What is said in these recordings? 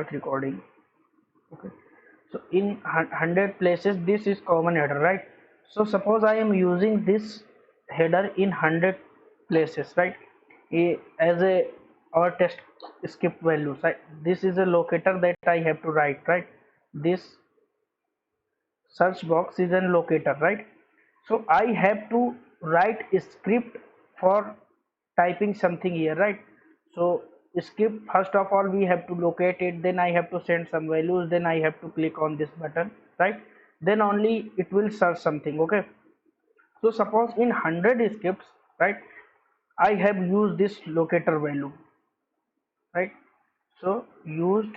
recording. Okay, so in 100 places this is common header, right? So suppose I am using this header in 100 places, right? As a our test script values, right? This is a locator that I have to write, right? This search box is a locator, right? So I have to write a script for typing something here, right? So script, first of all we have to locate it, then I have to send some values, then I have to click on this button, right? Then only it will search something. Okay, so suppose in 100 scripts, right, I have used this locator value, right? So used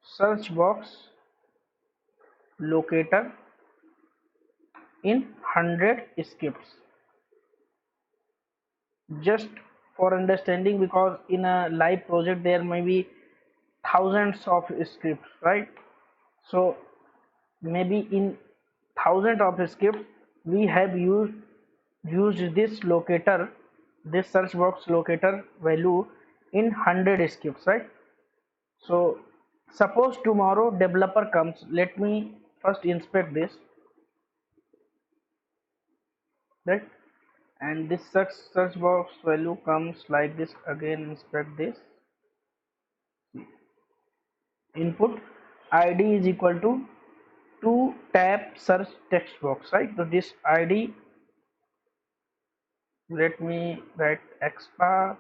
search box locator in 100 scripts, just for understanding, because in a live project there may be thousands of scripts, right? So maybe in thousands of scripts we have used this locator, this search box locator value in 100 scripts, right? So suppose tomorrow developer comes, let me first inspect this, right? And this search box value comes like this. Again inspect this, input id is equal to tab search text box, right? So this id, let me write xpath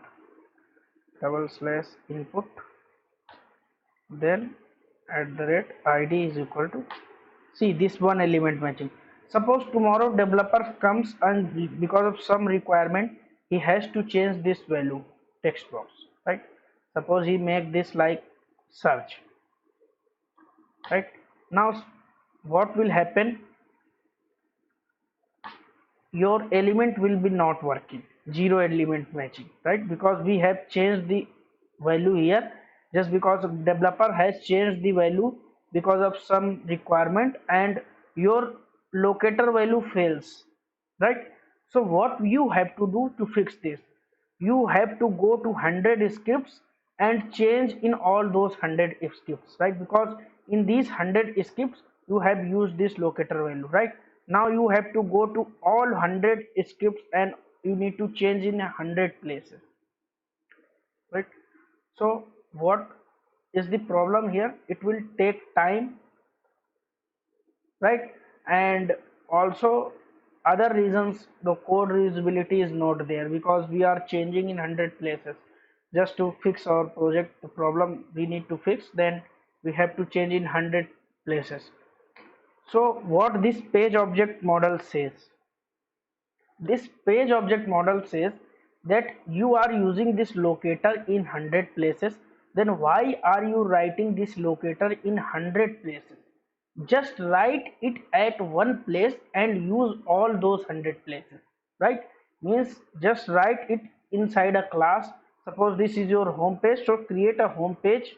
double slash input, then at the rate id is equal to, see this one element matching. Suppose tomorrow developer comes and because of some requirement he has to change this value text box, right? Suppose he make this like search, right? Now what will happen, your element will be not working, zero element matching, right? Because we have changed the value here, just because developer has changed the value because of some requirement, and your locator value fails, right? So what you have to do to fix this, you have to go to 100 scripts and change in all those 100 if scripts, right? Because in these 100 scripts you have used this locator value, right? Now you have to go to all 100 scripts and you need to change in 100 places, right? So what is the problem here, it will take time, right? And also other reasons, the code reusability is not there because we are changing in 100 places. Just to fix our project, the problem we need to fix, then we have to change in 100 places. So what this page object model says, this page object model says that you are using this locator in 100 places, then why are you writing this locator in 100 places? Just write it at one place and use all those 100 places, right? Means just write it inside a class. Suppose this is your home page, so create a home page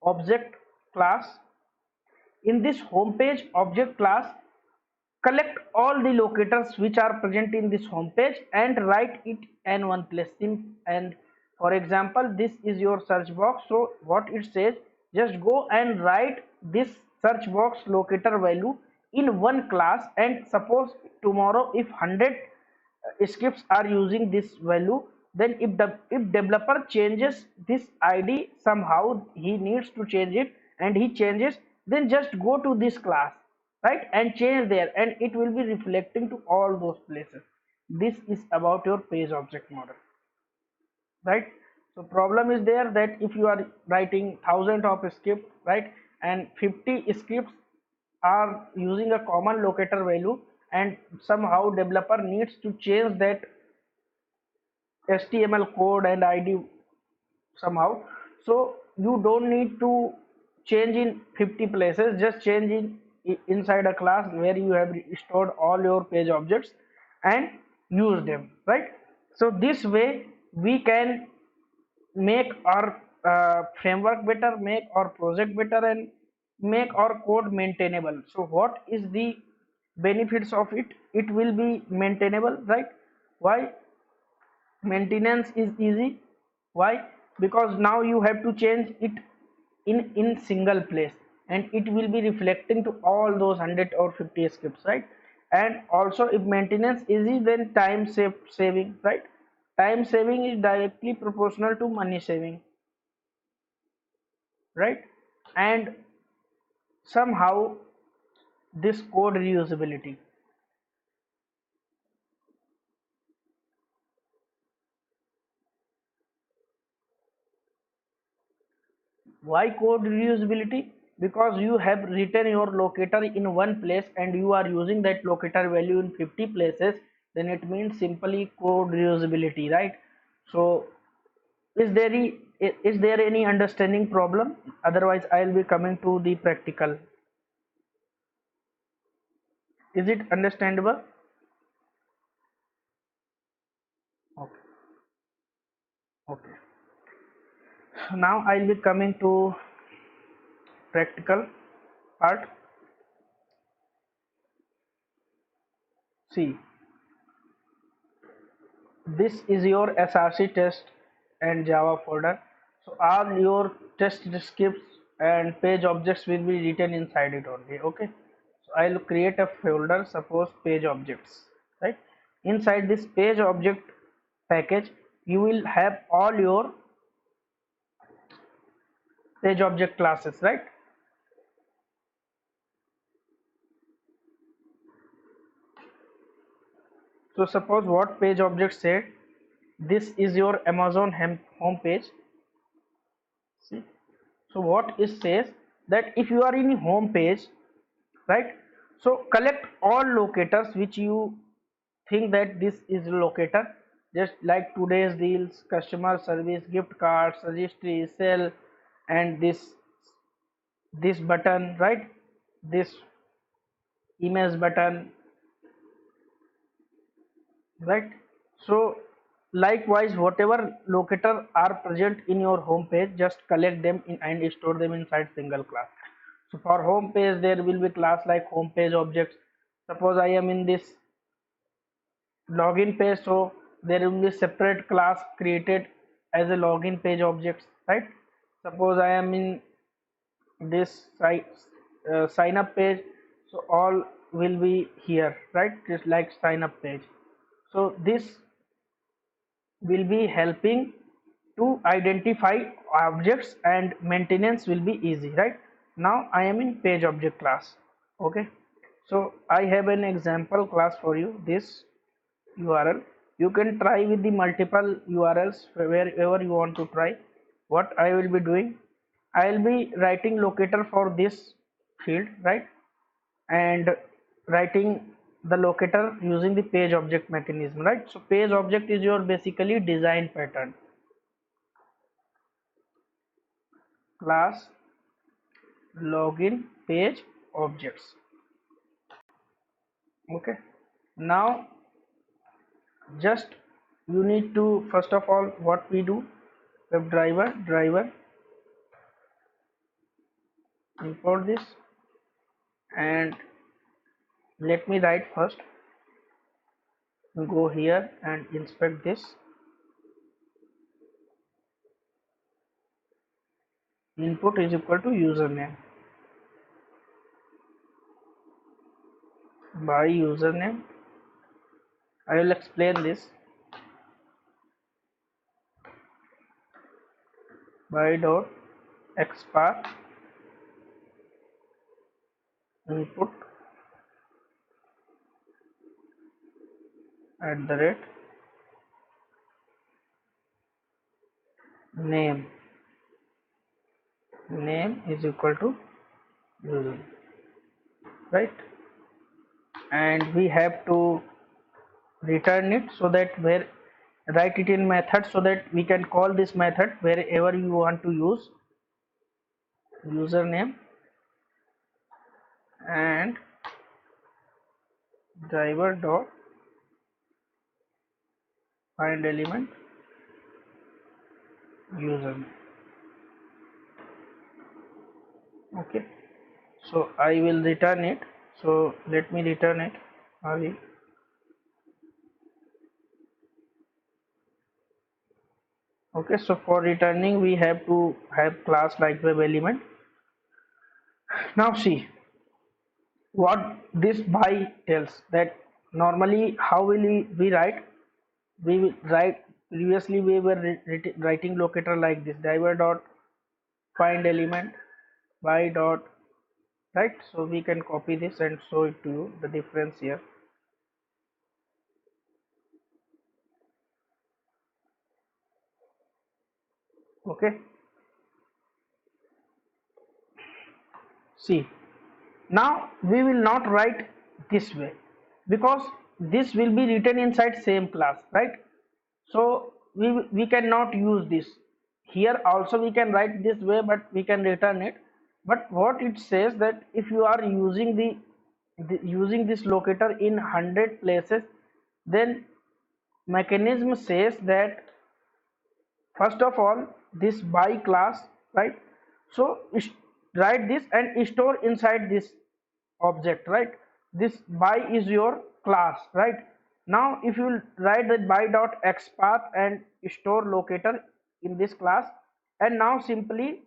object class. In this home page object class, collect all the locators which are present in this home page and write it in one place. And for example, this is your search box, so what it says, just go and write this search box locator value in one class, and suppose tomorrow if 100 scripts are using this value, then if developer changes this id, somehow he needs to change it and he changes, then just go to this class, right, and change there, and it will be reflecting to all those places. This is about your page object model, right? So problem is there that if you are writing thousands of scripts, right, and 50 scripts are using a common locator value, and somehow developer needs to change that HTML code and ID somehow. So you don't need to change in 50 places, just change inside a class where you have stored all your page objects and use them, right? So this way we can make our framework better, make our project better, and make our code maintainable. So what is the benefits of it? It will be maintainable, right? Why? Maintenance is easy. Why? Because now you have to change it in single place, and it will be reflecting to all those 100 or 50 scripts, right? And also, if maintenance easy, then saving, right? Time saving is directly proportional to money saving, right? And somehow this code reusability. Why code reusability? Because you have written your locator in one place and you are using that locator value in 50 places, then it means simply code reusability, right? So is there any understanding problem? Otherwise, I'll be coming to the practical. Is it understandable? Okay. Okay. Now I'll be coming to practical part. See, this is your src test and java folder, so all your test scripts and page objects will be written inside it only. Okay, so I'll create a folder, suppose page objects, right? Inside this page object package, you will have all your page object classes, right? So suppose what page object said, this is your amazon home page. See, so what it says, that if you are in home page, right? So collect all locators which you think that this is locator, just like today's deals, customer service, gift cards, registry, sell, and this button, right? This image button, right? So likewise, whatever locator are present in your home page, just collect them in and store them inside single class. So for home page, there will be class like home page objects. Suppose I am in this login page, so there will be separate class created as a login page objects, right? Suppose I am in this sign up page, so all will be here, right? Just like sign up page. So this will be helping to identify objects and maintenance will be easy, right? Now I am in page object class. Okay, so I have an example class for you, this URL. You can try with the multiple URLs wherever you want to try. What I will be doing, I will be writing locator for this field, right? And writing the locator using the page object mechanism, right? So page object is your basically design pattern. Class login page objects. Okay, now just you need to, first of all, what we do, web driver import this, and let me write first, go here and inspect this. Input is equal to username. By username, I will explain this. By dot xpath input at the rate name. Name is equal to username, right? And we have to return it, so that where, write it in method so that we can call this method wherever you want to use username and driver dot find element username. Okay, so I will return it, so let me return it. Ali, Okay, so for returning we have to have class like web element. Now see what this by tells, that normally how will we write, we will write, previously we were writing locator like this, driver dot find element by dot, right? So we can copy this and show it to you, the difference here. Okay, see, now we will not write this way because this will be written inside same class, right? So we cannot use this here. Also we can write this way, but we can return it. But what it says, that if you are using using this locator in 100 places, then mechanism says that first of all this by class, right? So write this and store inside this object, right? This by is your class, right? Now if you write that by dot xpath and store locator in this class, and now simply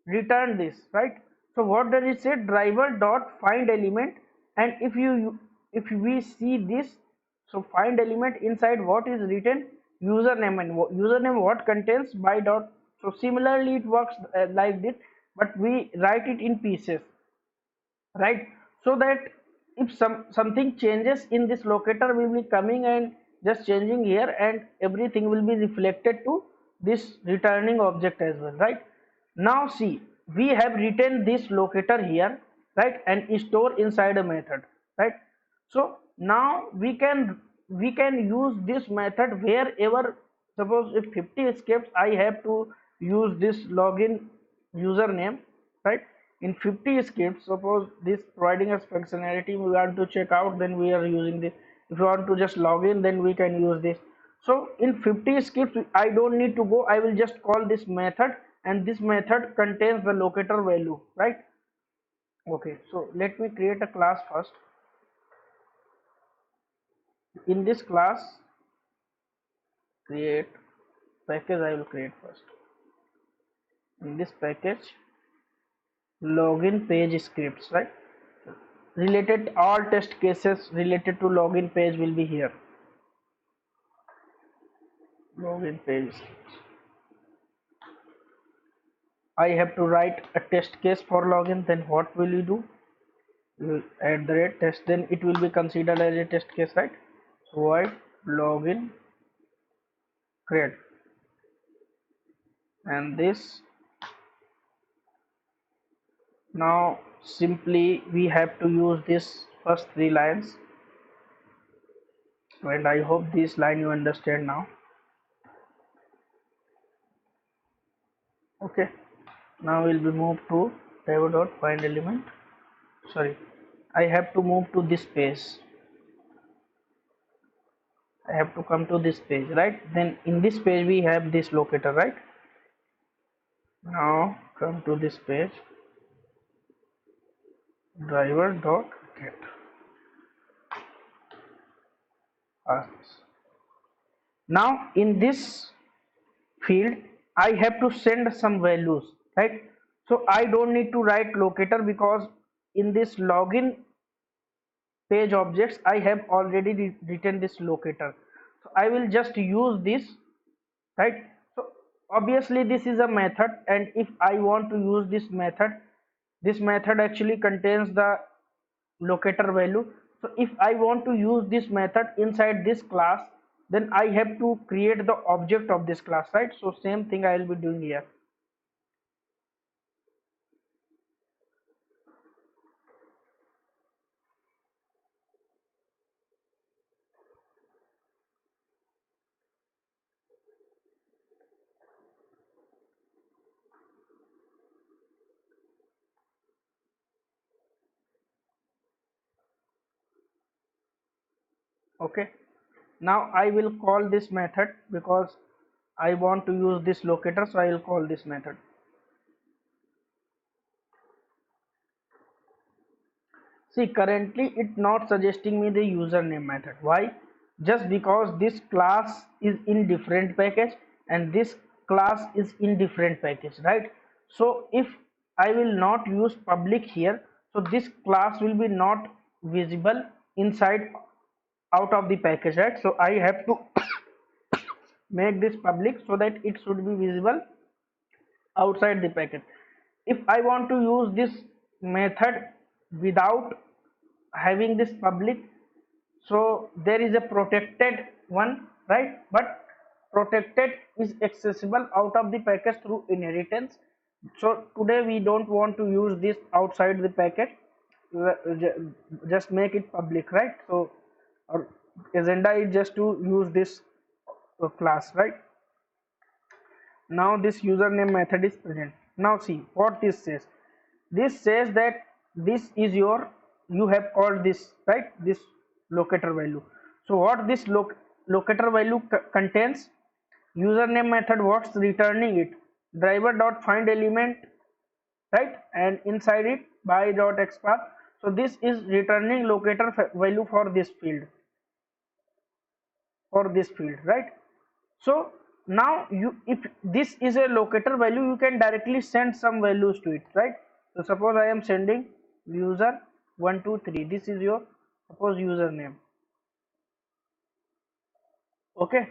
return this, right? So what does it say? Driver dot find element. And if we see this, so find element inside what is written, username, and username what contains by dot. So similarly it works like this, but we write it in pieces, right? So that if something changes in this locator, we will be coming and just changing here, and everything will be reflected to this returning object as well, right? Now see, we have written this locator here, right, and store inside a method, right? So now we can use this method wherever. Suppose if 50 escapes, I have to use this login username, right? In 50 scripts, suppose this providing us functionality, we want to check out, then we are using this. If you want to just log in, then we can use this. So in 50 scripts, I don't need to go, I will just call this method, and this method contains the locator value, right? Okay, so let me create a class first. In this class, create package, I will create first. In this package, login page scripts, right? Related, all test cases related to login page will be here. Login page. I have to write a test case for login. Then what will you do? You will add the rate test. Then it will be considered as a test case, right? So void login create, and this. Now simply we have to use this first three lines, and I hope this line you understand now. Okay. Now we'll be moved to table dot find element. Sorry, I have to move to this page. I have to come to this page, right? Then in this page we have this locator, right? Now come to this page, driver dot get. Now in this field I have to send some values, right? So I don't need to write locator, because in this login page objects I have already written this locator. So I will just use this, right? So obviously this is a method, and if I want to use this method, this method actually contains the locator value. So if I want to use this method inside this class, then I have to create the object of this class, right? So same thing I will be doing here. Okay, now I will call this method because I want to use this locator, so I will call this method. See, currently it not suggesting me the username method. Why? Just because this class is in different package, and this class is in different package, right? So if I will not use public here, so this class will be not visible inside out of the package, right? So I have to make this public so that it should be visible outside the package. If I want to use this method without having this public, so there is a protected one, right? But protected is accessible out of the package through inheritance. So today we don't want to use this outside the package. Just make it public, right? So our agenda is just to use this class, right? Now this username method is present. Now see what this says. This says that this is your, you have called this, right, this locator value. So what this locator value contains, username method what's returning it, driver dot find element, right, and inside it by dot xpath. So this is returning locator value for this field, right? So now you, if this is a locator value, you can directly send some values to it, right? So suppose I am sending user 123, this is your suppose username. Okay,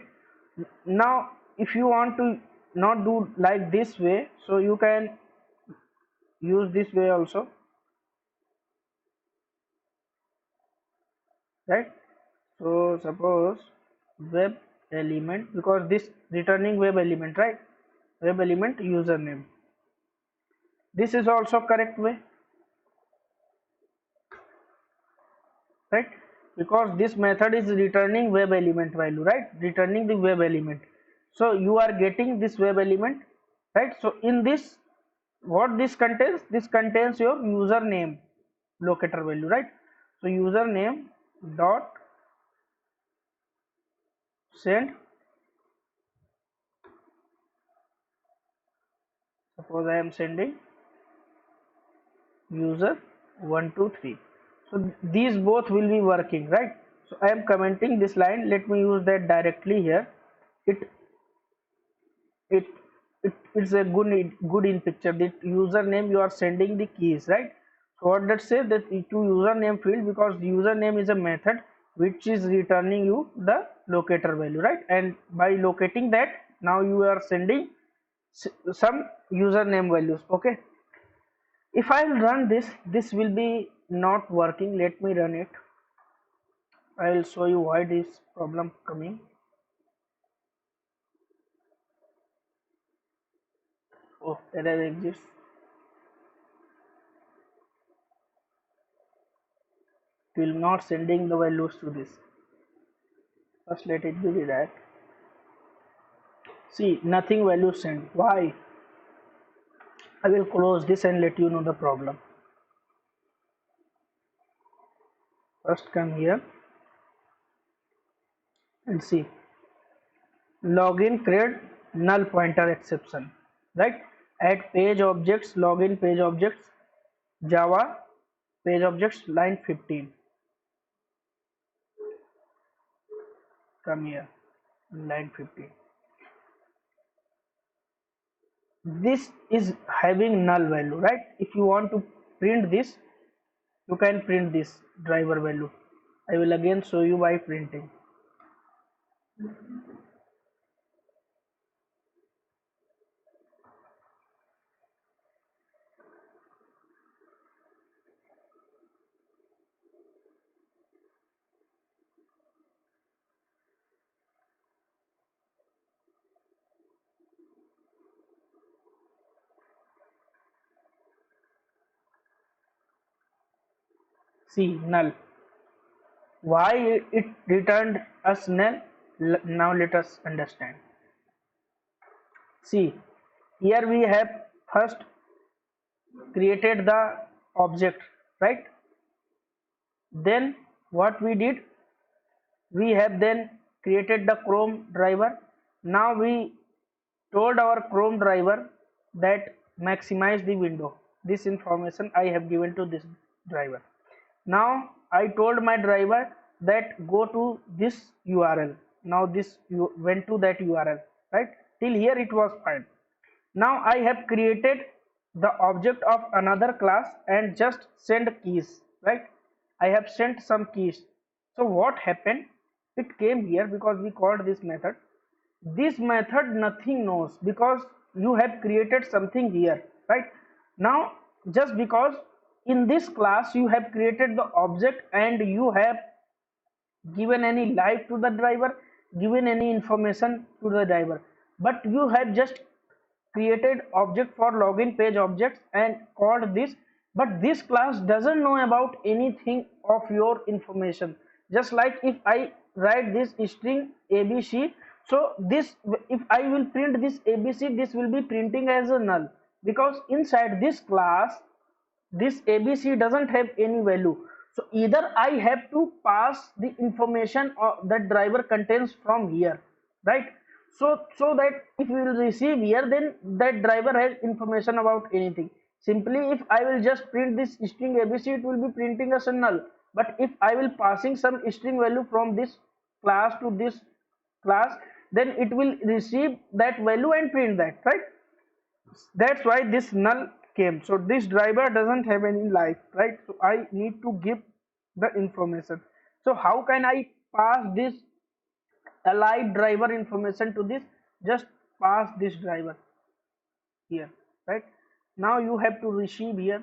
now if you want to not do like this way, so you can use this way also, right? So suppose web element, because this returning web element, right, web element username, this is also correct way, right? Because this method is returning web element value, right, returning the web element. So you are getting this web element, right? So in this, what this contains, this contains your username locator value, right? So username dot send, suppose I am sending user 123. So these both will be working, right? So I am commenting this line, let me use that directly here. It it's a good in picture. The username, you are sending the keys, right? So what that say, that to username field, because the username is a method which is returning you the locator value, right? And by locating that, now you are sending some username values. Okay, if I will run this, this will be not working. Let me run it. I will show you why this problem coming. Oh, error exists. It will not sending the values to this. First let it be redirect. See, nothing value sent. Why? I will close this and let you know the problem. First come here and see. Login create null pointer exception. Right? Add page objects, login page objects, Java page objects, line 15. Come here, line 15. This is having null value, right? If you want to print this, you can print this driver value. I will again show you by printing. See, null. Why it returned us null? Now let us understand. See, here we have first created the object, right? Then what we did, we have then created the Chrome driver. Now we told our Chrome driver that maximize the window. This information I have given to this driver. Now I told my driver that go to this URL. Now this you went to that URL, right? till here it was fine. Now I have created the object of another class and just send keys, right? I have sent some keys. So what happened, it came here because we called this method. This method nothing knows because you have created something here, right? Now just because in this class you have created the object and you have given any life to the driver, given any information to the driver, but you have just created object for login page objects and called this, but this class doesn't know about anything of your information. Just like if I write this string abc, so this, if I will print this abc, this will be printing as a null because inside this class this abc doesn't have any value. So either I have to pass the information that driver contains from here, right? So that if we will receive here, then that driver has information about anything. Simply if I will just print this string abc, it will be printing as a null. But if I will passing some string value from this class to this class, then it will receive that value and print that, right? That's why this null came. So this driver doesn't have any life, right? So I need to give the information. So how can I pass this alive driver information to this? Just pass this driver here, right? Now you have to receive here.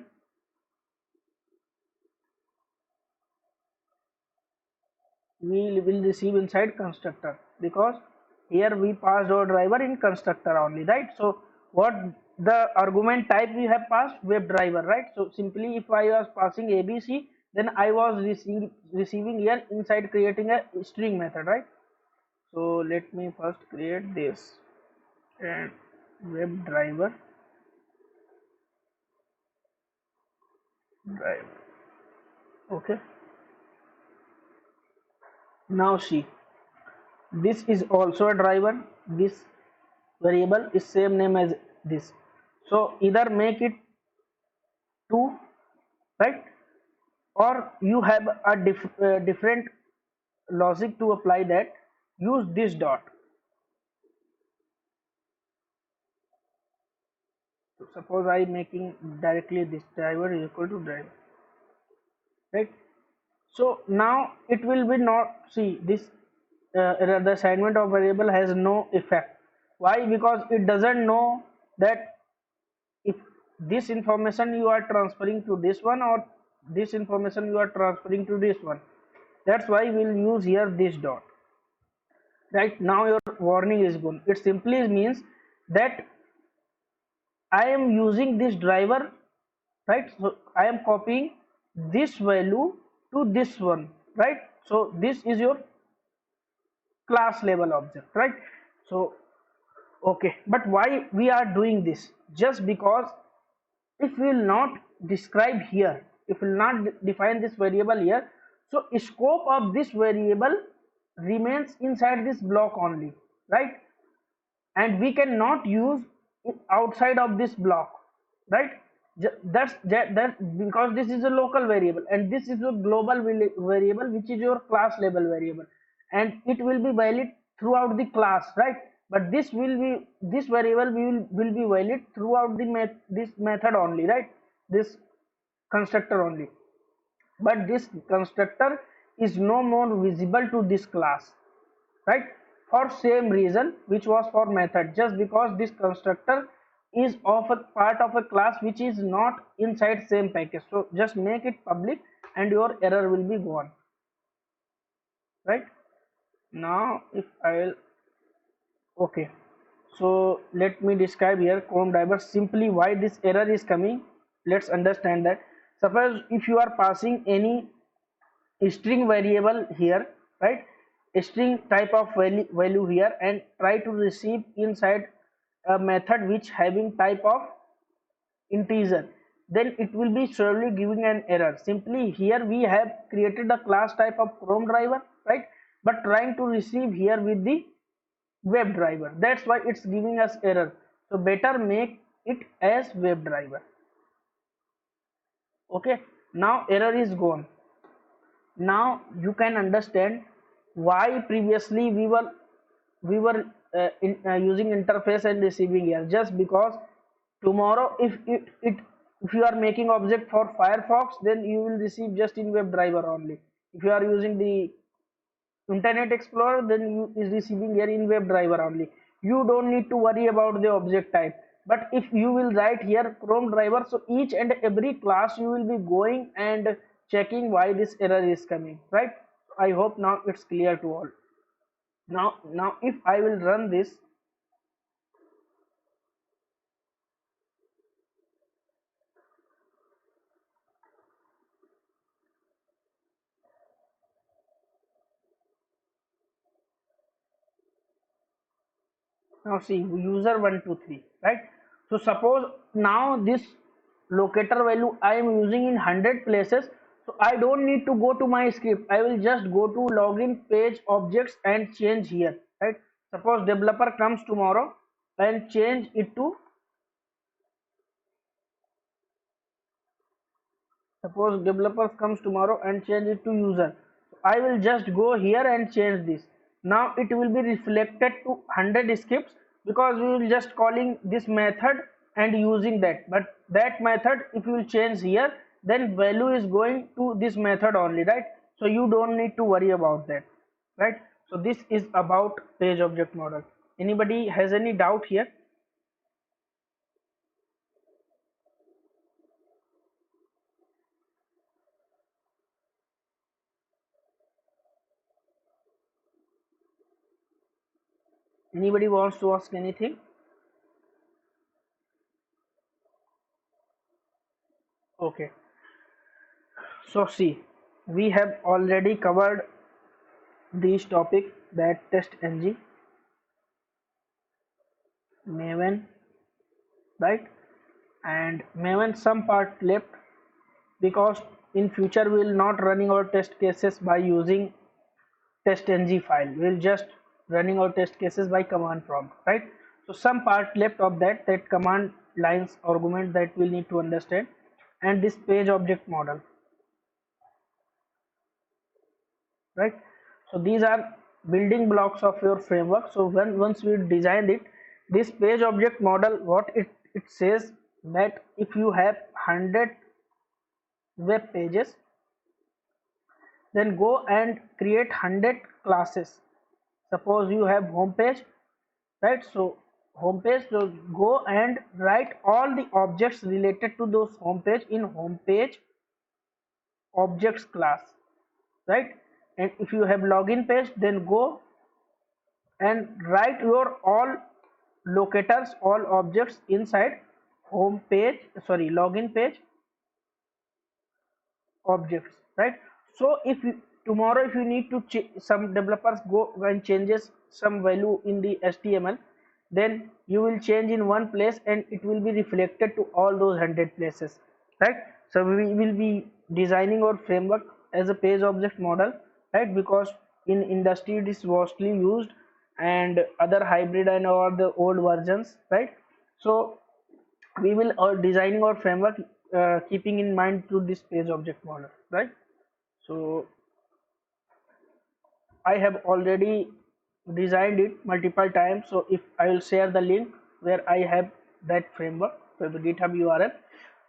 We will receive inside constructor because here we passed our driver in constructor only, right? So what the argument type we have passed? Web driver, right? So simply if I was passing abc, then I was receiving here inside creating a string method, right? So let me first create this and web driver driver. Okay, now see, this is also a driver. This variable is same name as this, so either make it 2, right? Or you have a different logic to apply that. Use this dot. So suppose I making directly this driver is equal to driver, right? So now it will be not, see this the assignment of variable has no effect. Why? Because it doesn't know that if this information you are transferring to this one or this information you are transferring to this one. That's why we'll use here this dot. Right now your warning is gone. It simply means that I am using this driver, right? So I am copying this value to this one, right? So this is your class level object, right? So okay, but why we are doing this? Just because if we will not describe here, if we will not define this variable here, so scope of this variable remains inside this block only, right? And we cannot use it outside of this block, right? That because this is a local variable and this is a global variable which is your class level variable, and it will be valid throughout the class, right? But this variable will be valid throughout the this method only, right? This constructor only, but this constructor is no more visible to this class, right? For same reason which was for method, just because this constructor is of a part of a class which is not inside same package. So just make it public and your error will be gone, right? Now if I will, okay, so let me describe here chrome driver simply why this error is coming. Let's understand that. Suppose if you are passing any string variable here, right? A string type of value here, and try to receive inside a method which having type of integer, then it will be surely giving an error. Simply here we have created a class type of chrome driver, right? But trying to receive here with the web driver, that's why it's giving us error. So better make it as web driver. Okay, now error is gone. Now you can understand why previously we were using interface and receiving here, just because tomorrow if you are making object for Firefox, then you will receive just in WebDriver only. If you are using the Internet Explorer, then you is receiving here in WebDriver only. You don't need to worry about the object type. But if you will write here Chrome driver, so each and every class you will be going and checking why this error is coming, right? I hope now it's clear to all. Now if I will run this, now see user 123, right? So suppose now this locator value I am using in 100 places, so I don't need to go to my script. I will just go to login page objects and change here, right? Suppose developer comes tomorrow and change it to, suppose developers comes tomorrow and change it to user. I will just go here and change this. Now it will be reflected to 100 scripts, because we will just calling this method and using that. But that method if you will change here, then value is going to this method only, right? So you don't need to worry about that, right? So this is about page object model. Anybody has any doubt here? Anybody wants to ask anything? Okay, so see, we have already covered these topic, that TestNG, Maven, right? And Maven some part left, because in future we will not running our test cases by using TestNG file. We will just running our test cases by command prompt, right? So some part left of that command lines argument that we'll need to understand, and this page object model, right? So these are building blocks of your framework. So when once we design it, this page object model, what it says, that if you have 100 web pages, then go and create 100 classes. Suppose you have home page, right? So home page, so go and write all the objects related to those home page in home page objects class, right? And if you have login page, then go and write your all locators, all objects inside home page, sorry, login page objects, right? So if you, tomorrow if you need to some developers go and changes some value in the HTML, then you will change in one place and it will be reflected to all those 100 places, right? So we will be designing our framework as a page object model, right? Because in industry it is vastly used, and other hybrid and all the old versions, right? So we will designing our framework keeping in mind to this page object model, right? So I have already designed it multiple times. So if I will share the link where I have that framework, so the GitHub URL.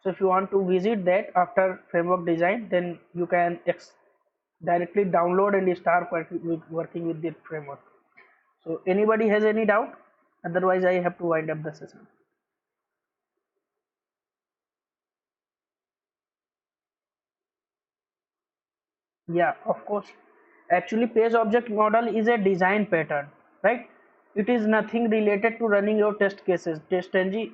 So if you want to visit that after framework design, then you can directly download and start working with the framework. So anybody has any doubt? Otherwise I have to wind up the session. Yeah, of course. Actually, page object model is a design pattern, right? It is nothing related to running your test cases. TestNG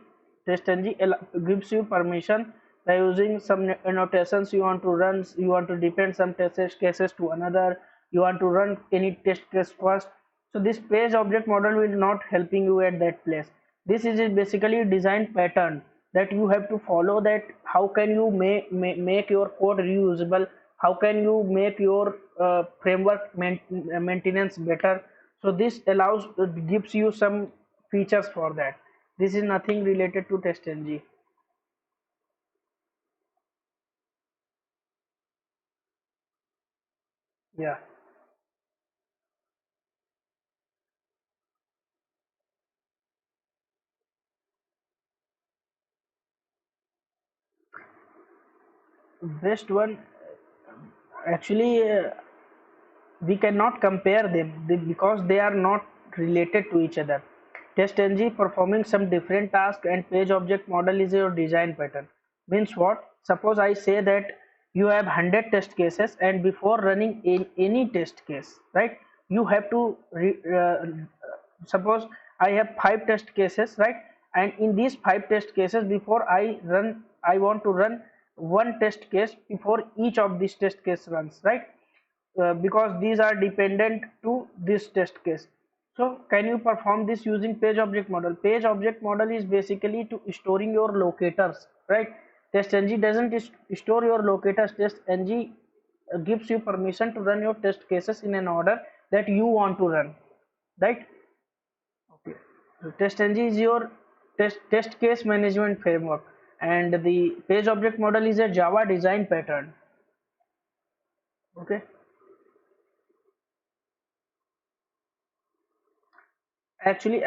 gives you permission by using some annotations you want to run. You want to depend some test cases to another. You want to run any test case first. So this page object model will not helping you at that place. This is basically a design pattern that you have to follow, that how can you make your code reusable, how can you make your framework maintenance better. So this allows, gives you some features for that. This is nothing related to TestNG. Yeah, best one, actually, we cannot compare them because they are not related to each other. TestNG performing some different task and page object model is your design pattern. Means what? Suppose I say that you have 100 test cases, and before running in any test case, right, you have to suppose I have 5 test cases, right, and in these 5 test cases, before I want to run one test case before each of these test case runs, right, because these are dependent to this test case. So can you perform this using page object model? Page object model is basically to storing your locators, right? TestNG doesn't store your locators. TestNG gives you permission to run your test cases in an order that you want to run, right? Okay. So TestNG is your test case management framework, and the page object model is a Java design pattern. Okay. Actually,